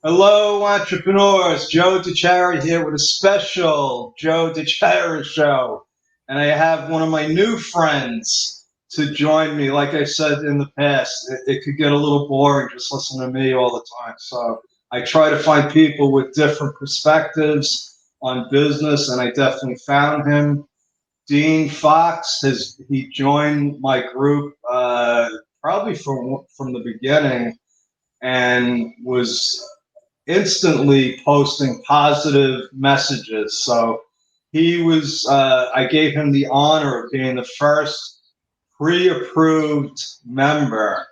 Hello, entrepreneurs. Joe DeChara here with a special Joe DeChara show. And I have one of my new friends to join me. Like I said in the past, it could get a little boring just listening to me all the time. So I try to find people with different perspectives on business, and I definitely found him. Dean Fox he joined my group probably from the beginning and was instantly posting positive messages. So I gave him the honor of being the first pre-approved member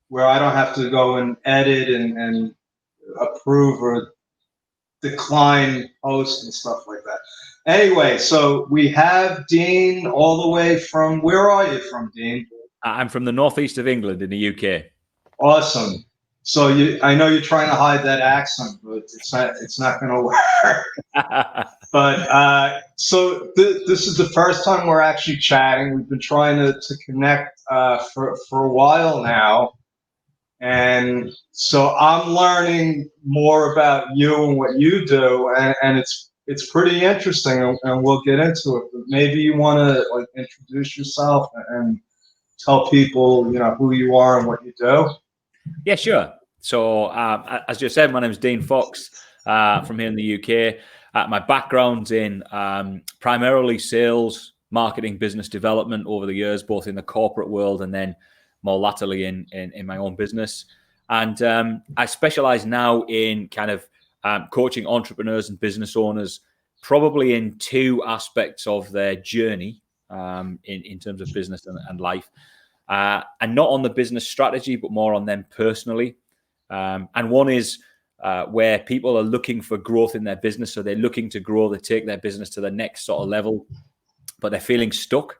where I don't have to go and edit and approve or decline posts and stuff like that. Anyway, so we have Dean all the way from, where are you from, Dean? I'm from the northeast of England in the UK. Awesome. So I know you're trying to hide that accent, but it's not going to work. But this is the first time we're actually chatting. We've been trying to connect for a while now, and so I'm learning more about you and what you do, and it's pretty interesting, and we'll get into it. But maybe you want to like introduce yourself and tell people who you are and what you do. Yeah, sure. So, as you said, my name is Dean Fox from here in the UK. My background's in primarily sales, marketing, business development over the years, both in the corporate world and then more latterly in my own business. And I specialize now in kind of coaching entrepreneurs and business owners, probably in two aspects of their journey in terms of business and life. And not on the business strategy, but more on them personally. And one is where people are looking for growth in their business. So they're looking to grow, they take their business to the next sort of level, but they're feeling stuck.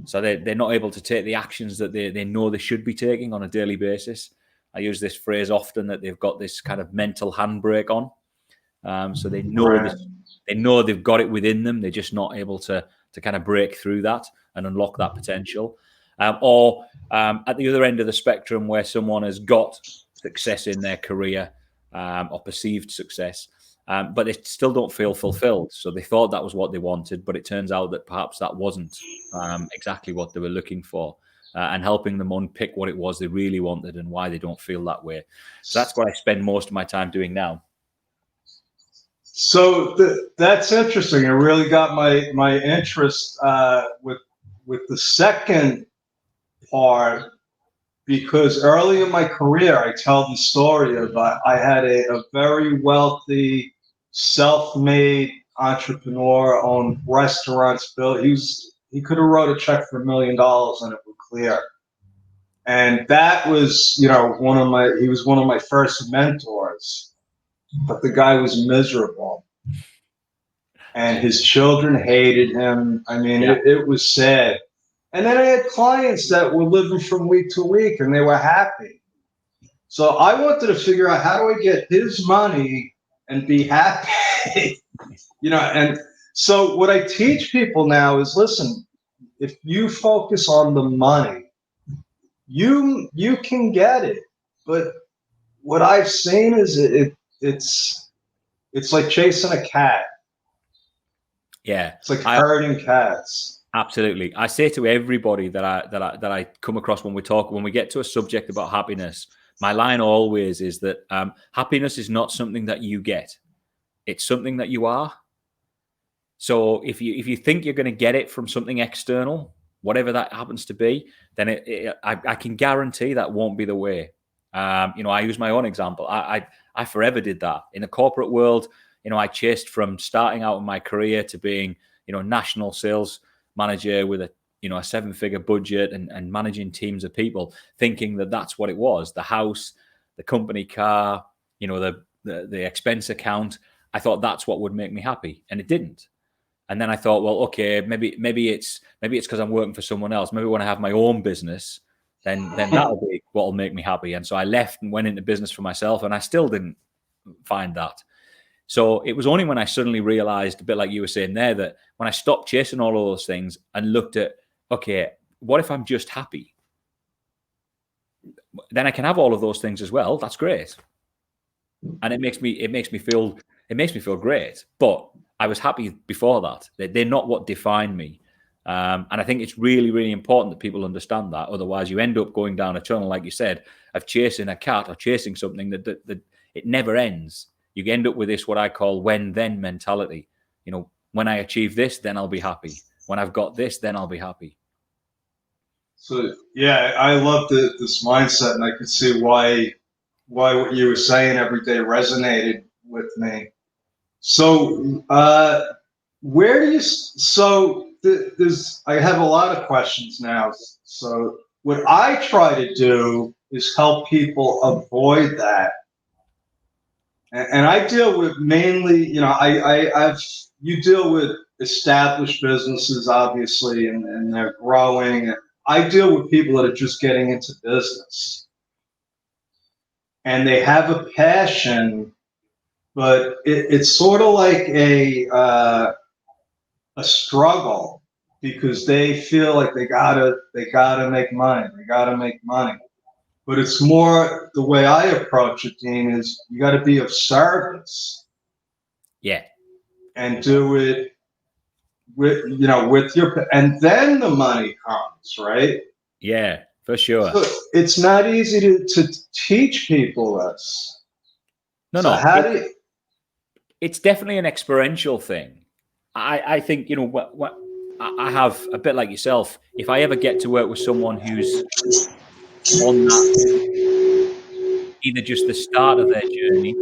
So they're not able to take the actions that they know they should be taking on a daily basis. I use this phrase often, that they've got this kind of mental handbrake on. So they know they know they've got it within them. They're just not able to kind of break through that and unlock that potential. Or at the other end of the spectrum, where someone has got success in their career or perceived success, but they still don't feel fulfilled. So they thought that was what they wanted, but it turns out that perhaps that wasn't exactly what they were looking for, and helping them unpick what it was they really wanted and why they don't feel that way. So that's what I spend most of my time doing now. So that's interesting. It really got my interest with the second part, because early in my career, I tell the story of I had a very wealthy, self-made entrepreneur, owned restaurants. Built. He could have wrote a check for $1 million and it would clear. And that was, he was one of my first mentors, but the guy was miserable. And his children hated him. I mean, it was sad. And then I had clients that were living from week to week and they were happy. So I wanted to figure out, how do I get his money and be happy? And so what I teach people now is, listen, if you focus on the money, you can get it. But what I've seen is it's like chasing a cat. Yeah, it's like herding cats. Absolutely. I say to everybody that I come across when we get to a subject about happiness, my line always is that happiness is not something that you get; it's something that you are. So if you think you're going to get it from something external, whatever that happens to be, then I can guarantee that won't be the way. I use my own example. I forever did that in the corporate world. I chased from starting out in my career to being, national sales manager with a 7-figure budget and managing teams of people, thinking that that's what it was: the house, the company car, the expense account. I thought that's what would make me happy, and it didn't. And then I thought, well, okay, maybe it's because I'm working for someone else. Maybe when I have my own business, then that'll be what will make me happy. And so I left and went into business for myself, and I still didn't find that. So it was only when I suddenly realized, a bit like you were saying there, that when I stopped chasing all of those things and looked at, okay, what if I'm just happy? Then I can have all of those things as well. That's great. and it makes me feel great. But I was happy before that. They're not what define me. And I think it's really, really important that people understand that. Otherwise, you end up going down a tunnel, like you said, of chasing a cat or chasing something that it never ends. You end up with this, what I call when-then mentality. You know, when I achieve this, then I'll be happy. When I've got this, then I'll be happy. So yeah, I love this mindset, and I could see why what you were saying every day resonated with me. So where do you? So there's I have a lot of questions now. So what I try to do is help people avoid that, and I deal with mainly, you know, I've you deal with established businesses, obviously, and they're growing. I deal with people that are just getting into business, and they have a passion, but it's sort of like a struggle because they feel like they gotta make money. They gotta make money. But it's more the way I approach it, Dean, is you got to be of service. Yeah. And do it with, you know, with your, and then the money comes, right? Yeah, for sure. So it's not easy to teach people this. So how do you? It's definitely an experiential thing. I think, you know, what I have a bit like yourself. If I ever get to work with someone who's on that, either just the start of their journey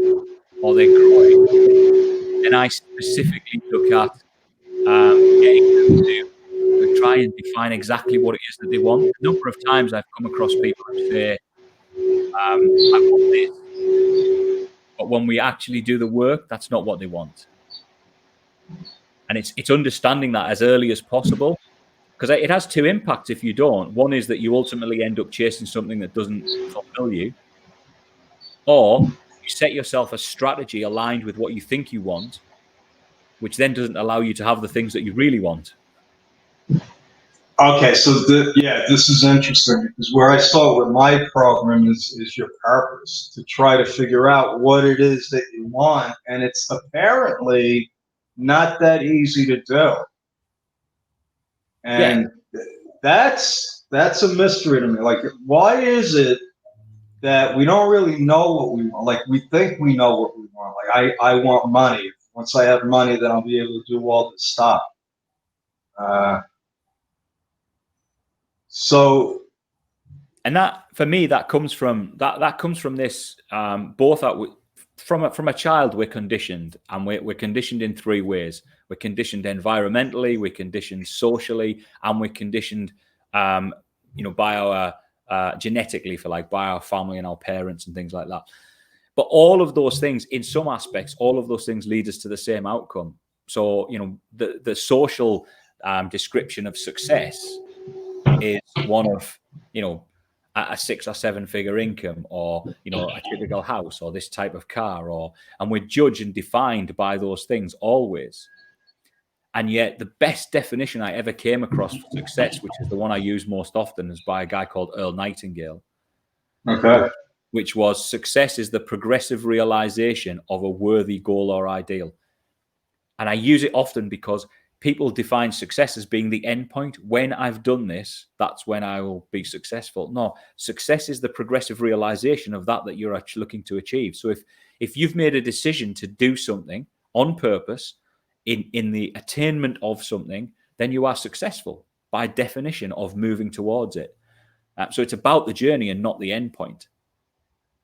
or they're growing, then I specifically look at getting them to try and define exactly what it is that they want. A number of times I've come across people who say, I want this, but when we actually do the work, that's not what they want. And it's understanding that as early as possible, because it has two impacts if you don't. One is that you ultimately end up chasing something that doesn't fulfill you, or you set yourself a strategy aligned with what you think you want, which then doesn't allow you to have the things that you really want. Okay, so this is interesting because where I start with my program is your purpose, to try to figure out what it is that you want, and it's apparently not that easy to do. And that's a mystery to me. Like, why is it that we don't really know what we want? Like, we think we know what we want. Like, I want money. Once I have money, then I'll be able to do all this stuff. So, and that, for me, that comes from this both from a child. We're conditioned, and we're conditioned in three ways. We're conditioned environmentally, we're conditioned socially, and we're conditioned by our genetically, for like by our family and our parents and things like that. But all of those things, in some aspects, all of those things lead us to the same outcome. So, you know, the social description of success is one of, you know, a 6 or 7 figure income, or, you know, a typical house, or this type of car, and we're judged and defined by those things always. And yet the best definition I ever came across for success, which is the one I use most often, is by a guy called Earl Nightingale. okay. Which was, success is the progressive realization of a worthy goal or ideal. And I use it often because people define success as being the end point. When I've done this, that's when I will be successful. No, success is the progressive realization of that you're actually looking to achieve. So if you've made a decision to do something on purpose in the attainment of something, then you are successful by definition of moving towards it. So it's about the journey and not the end point.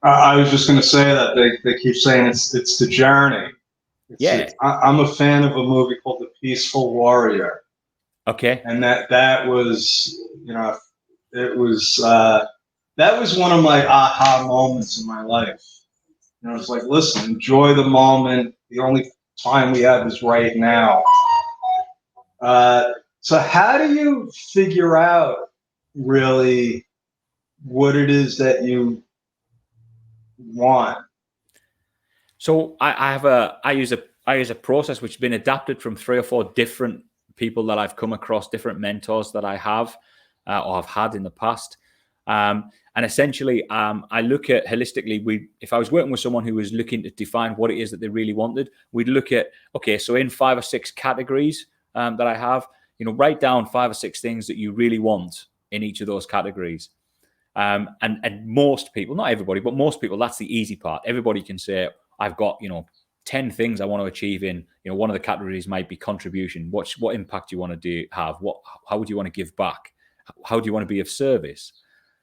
I was just going to say that they keep saying it's the journey. I'm a fan of a movie called The Peaceful Warrior. Okay. And that was, you know, it was that was one of my aha moments in my life. You know, it's like, listen, enjoy the moment. The only time we have is right now. So how do you figure out really what it is that you want? So I use a process which has been adapted from 3 or 4 different people that I've come across, different mentors that I have or have had in the past. And And essentially, I look at holistically, if I was working with someone who was looking to define what it is that they really wanted, we'd look at, okay, so in 5 or 6 categories that I have, write down 5 or 6 things that you really want in each of those categories. And most people, not everybody, but most people, that's the easy part. Everybody can say, I've got, 10 things I want to achieve in, one of the categories might be contribution. What impact do you want to have? How would you want to give back? How do you want to be of service?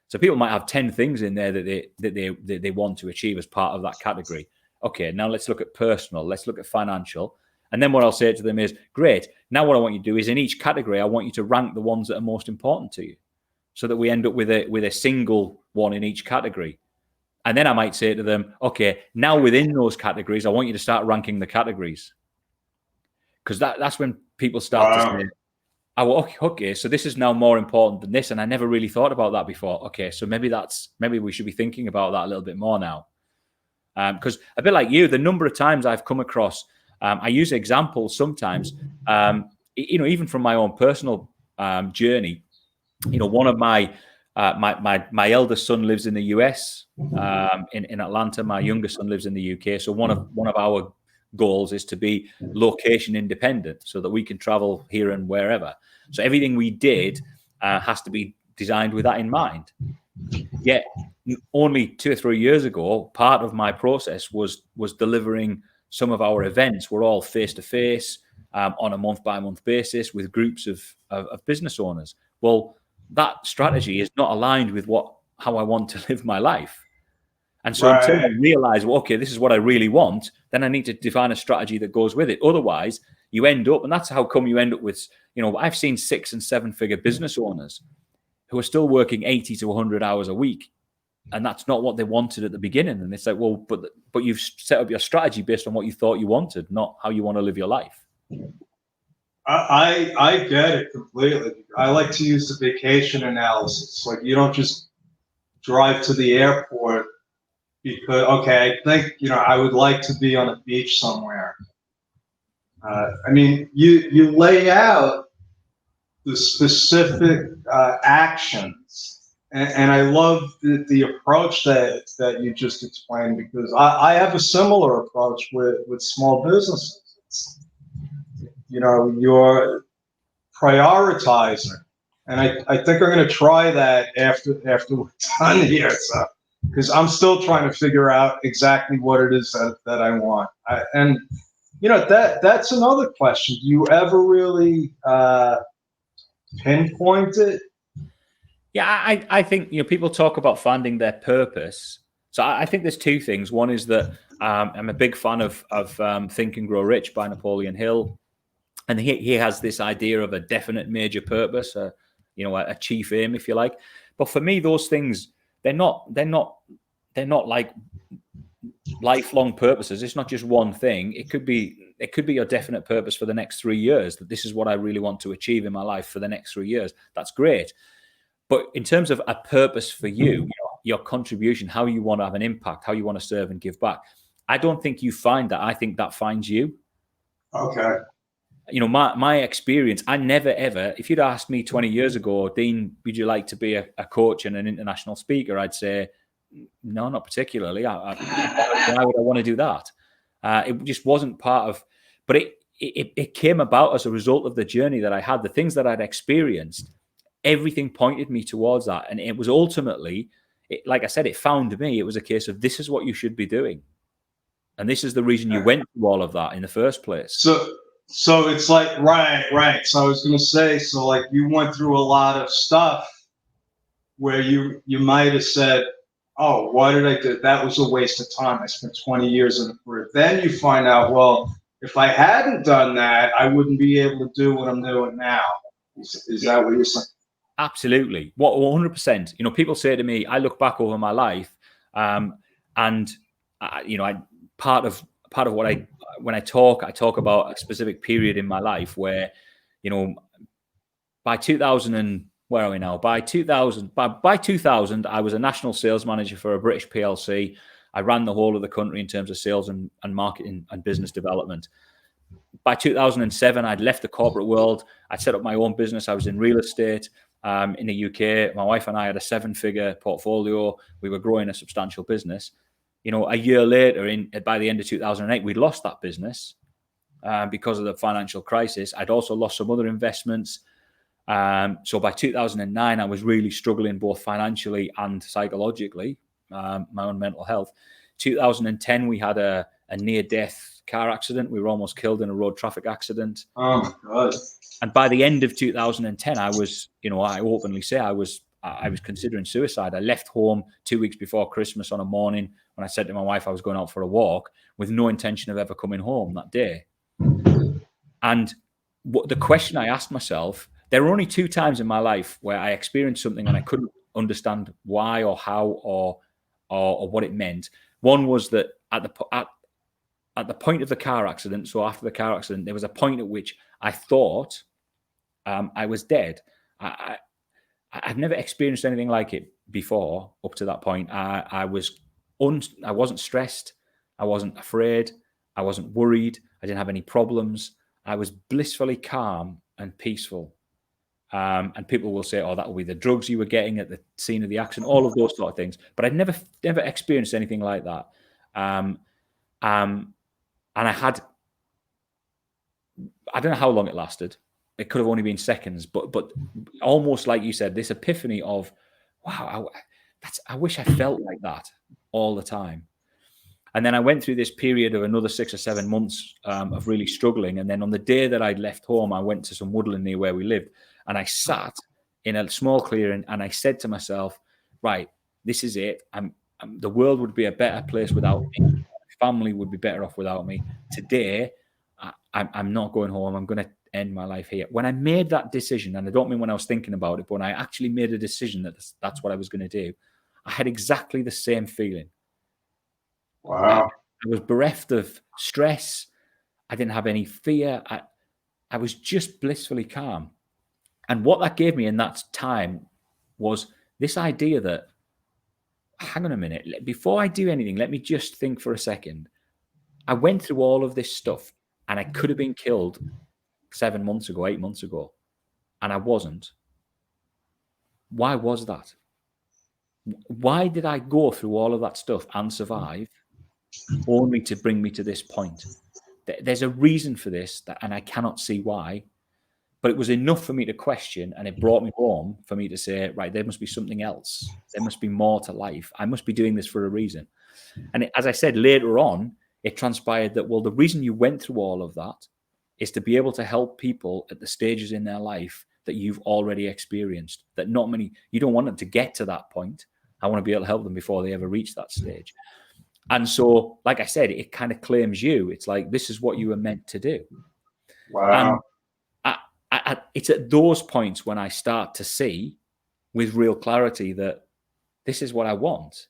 So people might have 10 things in there that they want to achieve as part of that category. Okay, now let's look at personal. Let's look at financial. And then what I'll say to them is, great. Now what I want you to do is in each category, I want you to rank the ones that are most important to you, so that we end up with a single one in each category. And then I might say to them, okay, now within those categories, I want you to start ranking the categories. Because that's when people start to say, oh, okay, so this is now more important than this. And I never really thought about that before. Okay, so maybe we should be thinking about that a little bit more now. Because a bit like you, the number of times I've come across, I use examples sometimes, even from my own personal journey. One of my eldest son lives in the US, in Atlanta. My youngest son lives in the UK. So one of our goals is to be location independent, so that we can travel here and wherever. So everything we did has to be designed with that in mind. Yet only 2 or 3 years ago, part of my process was delivering some of our events. We're all face to face on a month by month basis with groups of business owners. Well, that strategy is not aligned with how I want to live my life. And so until I realize, well, okay, this is what I really want, then I need to define a strategy that goes with it. Otherwise, you end up, and that's how come you end up with, I've seen 6- and 7-figure business owners who are still working 80 to 100 hours a week. And that's not what they wanted at the beginning. And it's like, well, but you've set up your strategy based on what you thought you wanted, not how you want to live your life. I get it completely. I like to use the vacation analysis. Like, you don't just drive to the airport because, okay, I think, I would like to be on a beach somewhere. I mean, you lay out the specific actions, and I love the approach that you just explained, because I have a similar approach with small businesses. You're prioritizing, and I think I'm going to try that after we're done here. So, because I'm still trying to figure out exactly what it is that I want. That's another question. Do you ever really pinpoint it? Yeah, I think people talk about finding their purpose. So I think there's 2 things. One is that I'm a big fan of Think and Grow Rich by Napoleon Hill. And he has this idea of a definite major purpose, a chief aim, if you like. But for me, those things, they're not like lifelong purposes. It's not just one thing. It could be your definite purpose for the next 3 years, that this is what I really want to achieve in my life for the next 3 years. That's great. But in terms of a purpose for you, your contribution, how you want to have an impact, how you want to serve and give back, I don't think you find that. I think that finds you. Okay. My experience, I never ever, if you'd asked me 20 years ago, Dean, would you like to be a coach and an international speaker? I'd say, no, not particularly. Why would I want to do that? It just wasn't part of, but it came about as a result of the journey that I had, the things that I'd experienced. Everything pointed me towards that. And it was ultimately, like I said, it found me. It was a case of, this is what you should be doing. And this is the reason you went through all of that in the first place. So it's like, right. So I was going to say, so like you went through a lot of stuff where you might have said, oh, why did I do? That was a waste of time. I spent 20 years in a career. Then you find out, well, if I hadn't done that, I wouldn't be able to do what I'm doing now. Is that what you're saying? Absolutely. 100%. People say to me, I look back over my life, and part of what when I talk about a specific period in my life where, by 2000 and where are we now? By 2000, I was a national sales manager for a British PLC. I ran the whole of the country in terms of sales and marketing and business development. By 2007, I'd left the corporate world. I'd set up my own business. I was in real estate. in the UK. My wife and I had a 7-figure portfolio. We were growing a substantial business. You know, a year later, by the end of 2008, we'd lost that business because of the financial crisis. I'd also lost some other investments. So by 2009, I was really struggling both financially and psychologically, my own mental health. 2010, we had a near-death car accident. We were almost killed in a road traffic accident. Oh my God. And by the end of 2010, I was, you know, I openly say I was considering suicide. I left home 2 weeks before Christmas on a morning when I said to my wife I was going out for a walk with no intention of ever coming home that day. And the question I asked myself, there were only 2 times in my life where I experienced something and I couldn't understand why or how or what it meant. One was that at the point of the car accident, so after the car accident, there was a point at which I thought I was dead. I've never experienced anything like it before. Up to that point, I wasn't stressed. I wasn't afraid. I wasn't worried. I didn't have any problems. I was blissfully calm and peaceful. And people will say, "Oh, that will be the drugs you were getting at the scene of the accident," all of those sort of things. But I'd never experienced anything like that. And I don't know how long it lasted. It could have only been seconds, but almost like you said, this epiphany of, wow, I wish I felt like that all the time. And then I went through this period of another 6 or 7 months of really struggling. And then on the day that I'd left home, I went to some woodland near where we lived, and I sat in a small clearing, and I said to myself, right, this is it. The world would be a better place without me. My family would be better off without me. Today, I'm not going home. I'm going to end my life here. When I made that decision, and I don't mean when I was thinking about it, but when I actually made a decision that that's what I was going to do, I had exactly the same feeling. Wow. I was bereft of stress. I didn't have any fear. I was just blissfully calm. And what that gave me in that time was this idea that, hang on a minute, before I do anything, let me just think for a second. I went through all of this stuff, and I could have been killed 7 months ago, 8 months ago, and I wasn't. Why was that? Why did I go through all of that stuff and survive, only to bring me to this point? There's a reason for this, and I cannot see why, but it was enough for me to question, and it brought me home for me to say, right, there must be something else. There must be more to life. I must be doing this for a reason. And as I said, later on, it transpired that, well, the reason you went through all of that is to be able to help people at the stages in their life that you've already experienced, that not many, you don't want them to get to that point. I want to be able to help them before they ever reach that stage. And so, like I said, it kind of claims you. It's like, this is what you were meant to do. Wow. And it's at those points when I start to see with real clarity that this is what I want.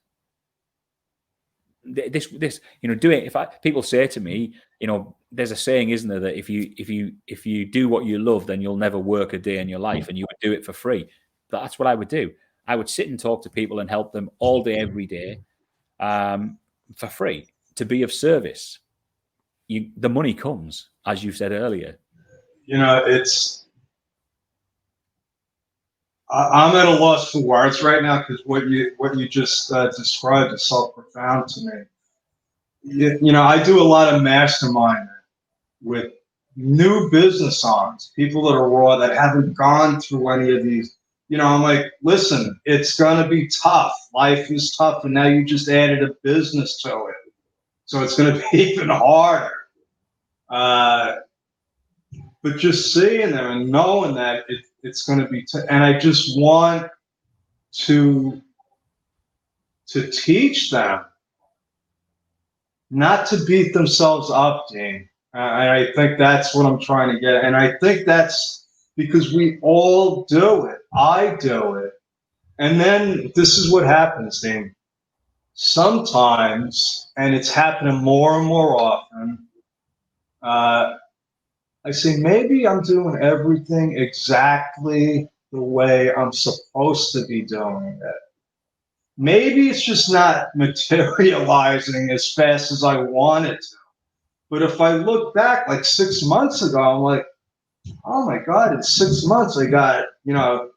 This, you know, doing, people say to me, you know, there's a saying, isn't there, that if you do what you love, then you'll never work a day in your life, and you would do it for free. But that's what I would do. I would sit and talk to people and help them all day, every day, for free, to be of service. The money comes, as you said earlier. You know, I'm at a loss for words right now, because what you just described is so profound to me. You know, I do a lot of masterminding with new business owners, people that are raw, that haven't gone through any of these. You know, I'm like, listen, it's going to be tough. Life is tough, and now you just added a business to it, so it's going to be even harder. But just seeing them and knowing that it's going to be, and I just want to teach them not to beat themselves up, Dean. And I think that's what I'm trying to get. And I think that's because we all do it. I do it. And then this is what happens, Dean. Sometimes, and it's happening more and more often, I say, maybe I'm doing everything exactly the way I'm supposed to be doing it. Maybe it's just not materializing as fast as I want it to. But if I look back like 6 months ago, I'm like, oh my God, in 6 months I got, you know,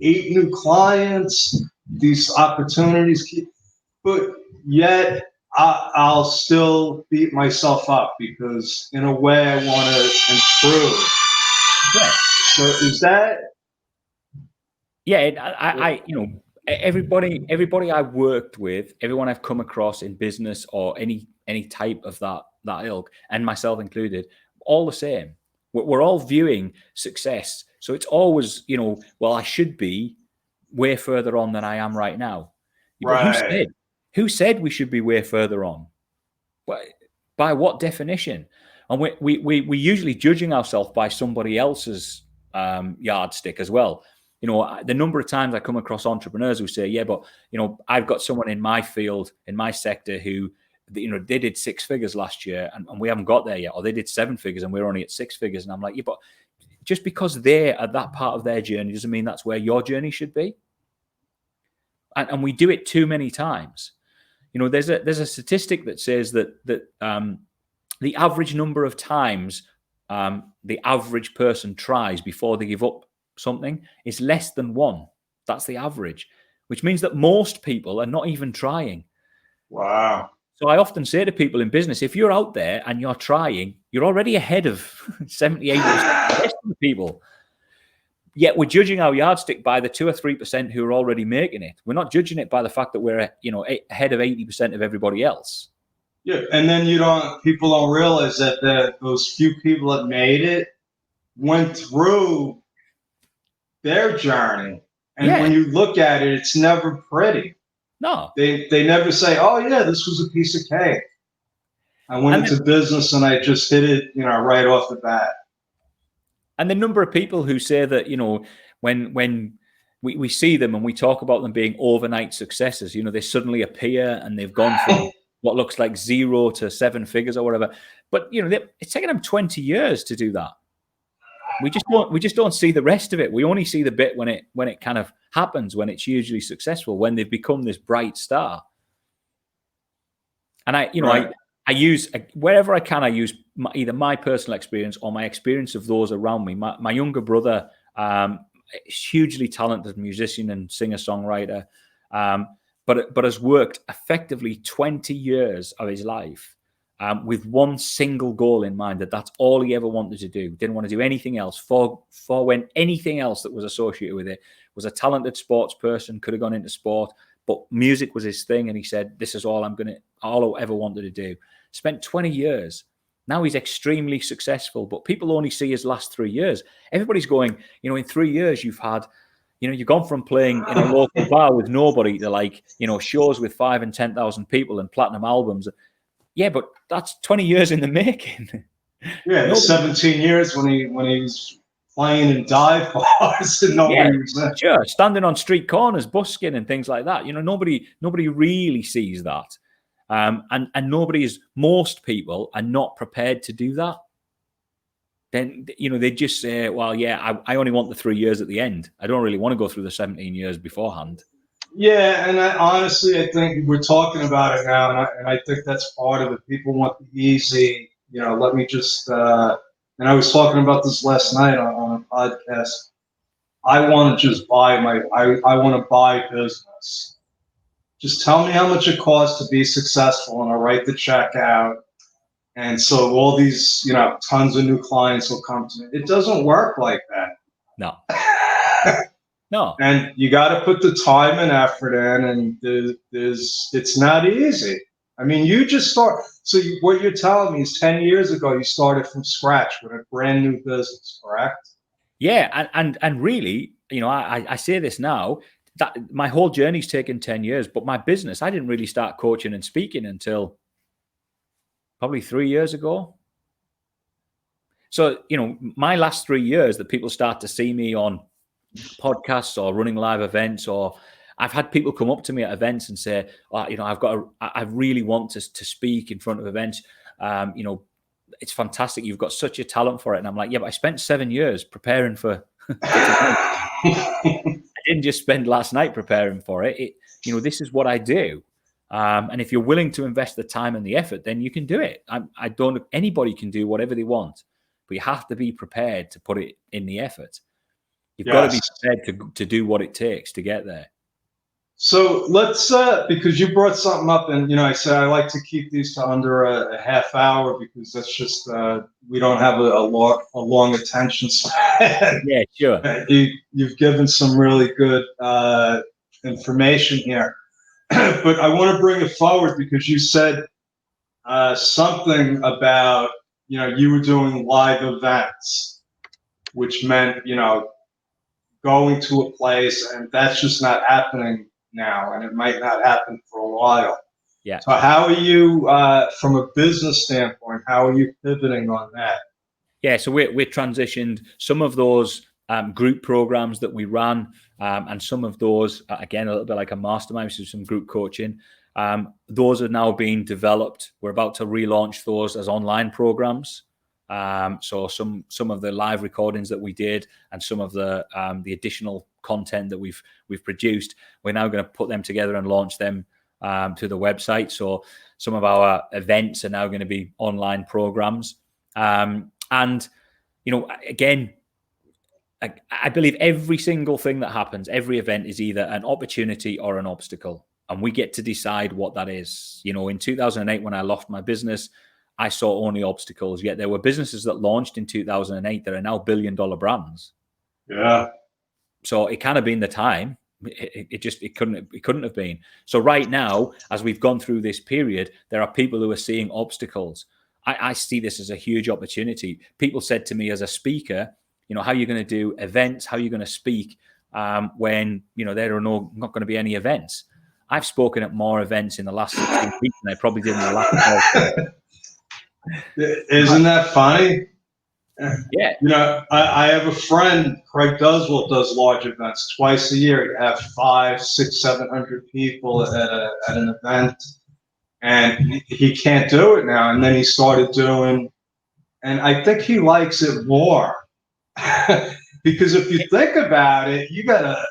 8 new clients, these opportunities, but yet I'll still beat myself up because in a way I want to improve. Yeah. So is that? Yeah, everybody I've worked with, everyone I've come across in business or any type of that ilk, and myself included, all the same. We're all viewing success, so it's always, well, I should be way further on than I am right now. But Right. who said we should be way further on? By what definition? And we usually judging ourselves by somebody else's yardstick as well. The number of times I come across entrepreneurs who say, yeah, but, I've got someone in my field, in my sector who, they did 6 figures last year and we haven't got there yet. Or they did 7 figures and we're only at 6 figures. And I'm like, yeah, but just because they're at that part of their journey doesn't mean that's where your journey should be. And we do it too many times. There's a statistic that says that the average number of times the average person tries before they give up something is less than 1. That's the average, which means that most people are not even trying. Wow. So I often say to people in business, if you're out there and you're trying, you're already ahead of 70, 80% of the rest of the people. Yet we're judging our yardstick by the 2 or 3% who are already making it. We're not judging it by the fact that we're, ahead of 80% of everybody else. Yeah, and then people don't realize that those few people that made it went through their journey. And when you look at it, it's never pretty. No. They never say, oh yeah, this was a piece of cake. I went into business and I just hit it, right off the bat. And the number of people who say that, when we see them and we talk about them being overnight successes, they suddenly appear and they've gone from what looks like 0 to 7 figures or whatever. But, it's taken them 20 years to do that. We just don't see the rest of it. We only see the bit when it kind of happens, when it's usually successful, when they've become this bright star. And I use, wherever I can, I use either my personal experience or my experience of those around me. My younger brother, hugely talented musician and singer-songwriter, but has worked effectively 20 years of his life with one single goal in mind, that's all he ever wanted to do. Didn't want to do anything else. When anything else that was associated with it. Was a talented sports person, could have gone into sport, but music was his thing. And he said, this is all I ever wanted to do. Spent 20 years. Now he's extremely successful, but people only see his last 3 years. Everybody's going, in 3 years you've had, you've gone from playing in a local bar with nobody to shows with 5,000 and 10,000 people and platinum albums. Yeah, but that's 20 years in the making. Yeah, 17 years when he was playing in dive bars and nobody was there. Sure, standing on street corners, busking and things like that. Nobody really sees that. And most people are not prepared to do that. Then, they just say, well, yeah, I only want the 3 years at the end. I don't really want to go through the 17 years beforehand. Yeah, and honestly, I think we're talking about it now, and I think that's part of it. People want the easy, let me just, and I was talking about this last night on a podcast. I want to just buy I want to buy business. Just tell me how much it costs to be successful, and I'll write the check out. And so all these, tons of new clients will come to me. It doesn't work like that. No. No. And you got to put the time and effort in, and it's not easy. I mean, you just start. So what you're telling me is 10 years ago, you started from scratch with a brand new business, correct? Yeah. And really, I say this now, that my whole journey's taken 10 years, but my business, I didn't really start coaching and speaking until probably 3 years ago. So, my last 3 years that people start to see me on podcasts or running live events, or I've had people come up to me at events and say, I really want to speak in front of events. It's fantastic. You've got such a talent for it. And I'm like, yeah, but I spent 7 years preparing for I didn't just spend last night preparing for it. This is what I do. And if you're willing to invest the time and the effort, then you can do it. Anybody can do whatever they want, but you have to be prepared to put it in the effort. You've got to be Yes. prepared to do what it takes to get there. So let's, because you brought something up, and I said I like to keep these to under a half hour because that's just we don't have a long attention span. Yeah, sure. You've given some really good information here, but I want to bring it forward because you said something about you were doing live events, which meant going to a place, and that's just not happening now, and it might not happen for a while. Yeah. So how are you, from a business standpoint, how are you pivoting on that? Yeah, so we're transitioned some of those group programs that we ran, and some of those, again, a little bit like a mastermind, which is some group coaching. Those are now being developed. We're about to relaunch those as online programs. So some of the live recordings that we did and some of the additional content that we've produced, we're now going to put them together and launch them to the website. So some of our events are now going to be online programs. And, again, I believe every single thing that happens, every event is either an opportunity or an obstacle. And we get to decide what that is. In 2008, when I lost my business, I saw only obstacles. Yet there were businesses that launched in 2008 that are now billion-dollar brands. Yeah. So it kind of been the time. It couldn't have been. So right now, as we've gone through this period, there are people who are seeing obstacles. I see this as a huge opportunity. People said to me as a speaker, how are you going to do events? How are you going to speak when, there are not going to be any events? I've spoken at more events in the last 16 weeks than I probably did in the last 12 years. Isn't that funny? Yeah. I have a friend, Craig Duswell, does large events twice a year. You have 500, 600, 700 people at an event, and he can't do it now. And then he started doing, and I think he likes it more because if you think about it, you got a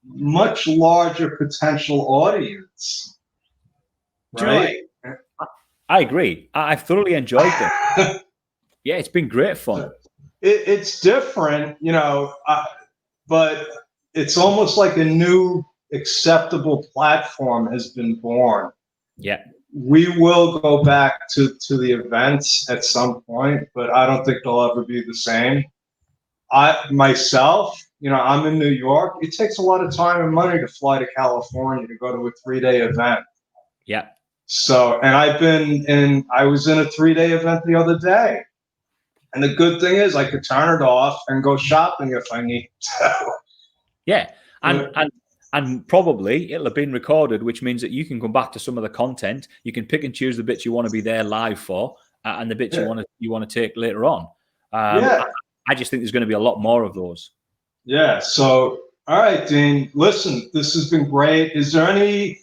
much larger potential audience, right? I agree. I've thoroughly enjoyed it. Yeah, it's been great fun. It's different, but it's almost like a new acceptable platform has been born. Yeah. We will go back to the events at some point, but I don't think they'll ever be the same. Myself, I'm in New York. It takes a lot of time and money to fly to California to go to a 3-day event. Yeah. So, and I was in a 3-day event the other day. And the good thing is I could turn it off and go shopping if I need to. Yeah. And probably it'll have been recorded, which means that you can come back to some of the content. You can pick and choose the bits you want to be there live for, and the bits you want to take later on. I just think there's going to be a lot more of those. Yeah. So, all right, Dean. Listen, this has been great. Is there any?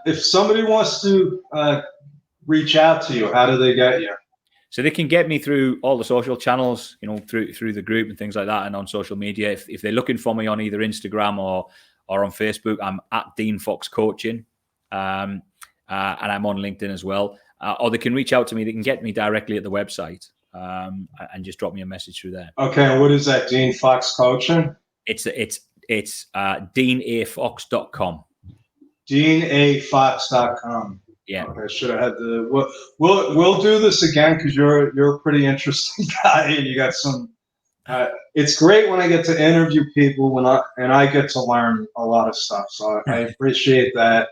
If somebody wants to reach out to you, how do they get you? So they can get me through all the social channels, through the group and things like that, and on social media. If they're looking for me on either Instagram or on Facebook, I'm at Dean Fox Coaching, and I'm on LinkedIn as well. Or they can reach out to me. They can get me directly at the website and just drop me a message through there. Okay, and what is that, Dean Fox Coaching? It's deanafox.com. deanafox.com. Yeah. Okay, should have had the. We'll do this again because you're a pretty interesting guy and you got some. It's great when I get to interview people and I get to learn a lot of stuff. So I appreciate that.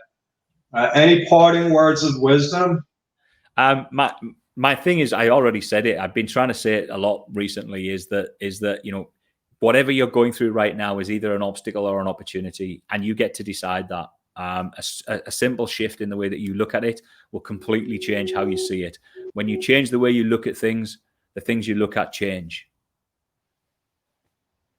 Any parting words of wisdom? My thing is, I already said it. I've been trying to say it a lot recently. Is that whatever you're going through right now is either an obstacle or an opportunity, and you get to decide that. A simple shift in the way that you look at it will completely change how you see it. When you change the way you look at things, the things you look at change.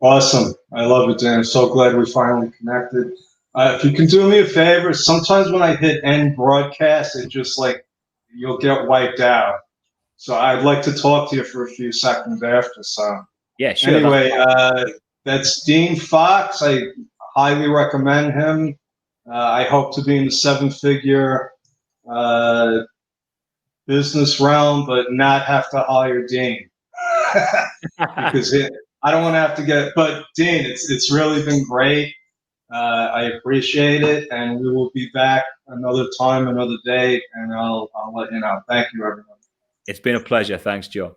Awesome. I love it, Dan. I'm so glad we finally connected. If you can do me a favor, sometimes when I hit end broadcast, it just you'll get wiped out. So I'd like to talk to you for a few seconds after. So yeah, sure. Anyway, that's Dean Fox. I highly recommend him. I hope to be in the 7-figure business realm, but not have to hire Dean because I don't want to have to get, but Dean, it's really been great. I appreciate it, and we will be back another time, another day, and I'll let you know. Thank you, everyone. It's been a pleasure. Thanks, Joe.